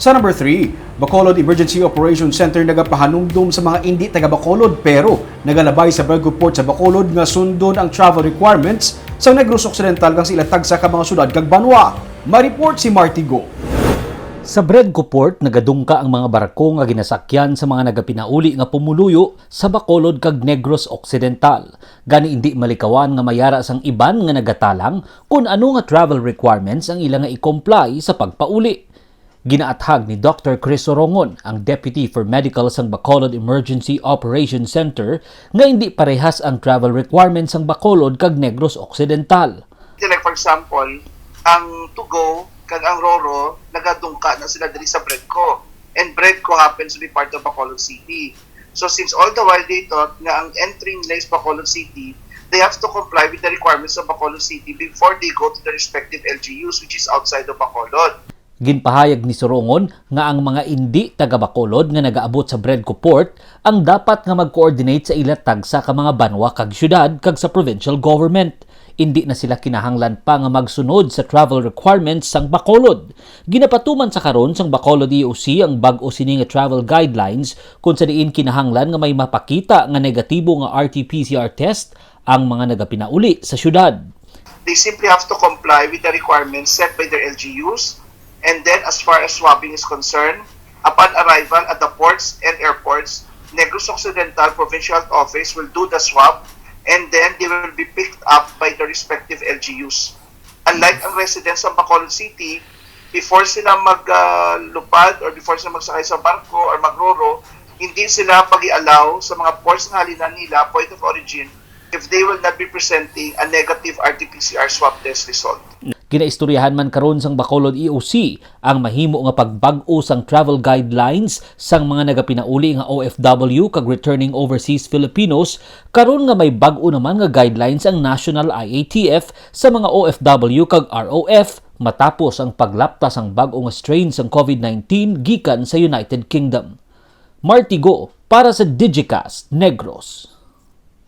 Sa number 3, Bacolod Emergency Operations Center nagapahanumdum sa mga indi taga Bacolod pero nagalabay sa BREDCO Port sa Bacolod nga sundon ang travel requirements sa Negros Occidental kang sila tagsa ka mga syudad kag banwa. Ma-report si Martigo. Sa BREDCO Port, nagadungka ang mga barko nga ginasakyan sa mga nagapinauli nga pumuluyo sa Bacolod kag Negros Occidental. Gani hindi malikawan nga mayara sang iban nga nagatalang kung ano nga travel requirements ang ilang nga i-comply sa pagpauli. Ginaathag ni Dr. Chris Sorongon, ang Deputy for Medical sang Bacolod Emergency Operations Center, nga hindi parehas ang travel requirements sang Bacolod kag Negros Occidental. Like for example, ang to-go kag ang roro nagadungka na sila diri sa BREDCO, and BREDCO happens to be part of Bacolod City. So since all the while they thought nga ang entering nila is Bacolod City, they have to comply with the requirements of Bacolod City before they go to the respective LGUs which is outside of Bacolod. Ginpahayag ni Sorongon nga ang mga indi taga Bacolod nga nagaabot sa BREDCO Port ang dapat nga mag-coordinate sa ilatag sa mga banwa kag syudad kag sa provincial government. Hindi na sila kinahanglan pa nga magsunod sa travel requirements sang Bacolod. Ginapatuman sa karon sang Bacolod EOC ang bag-o sini nga travel guidelines kung sa diin kinahanglan nga may mapakita nga negatibo nga RT-PCR test ang mga nagapinauli sa syudad. They simply have to comply with the requirements set by their LGUs. And then, as far as swabbing is concerned, upon arrival at the ports and airports, Negros Occidental Provincial Office will do the swab, and then they will be picked up by the respective LGUs. Unlike ang residents ng Bacolod City, before sila maglupad or before sila magsakay sa barko or magroro, hindi sila pag-i-allow sa mga ports na halinan nila, point of origin, if they will not be presenting a negative RT-PCR swab test result. Ginaistoryahan man karon sang Bacolod EOC ang mahimo nga pagbag-o sang travel guidelines sang mga nagapinauli nga OFW kag returning overseas Filipinos karon nga may bag-o naman nga guidelines ang National IATF sa mga OFW kag ROF matapos ang paglaptas ang bag-o nga strain sang COVID-19 gikan sa United Kingdom. Martigo para sa Digicast Negros.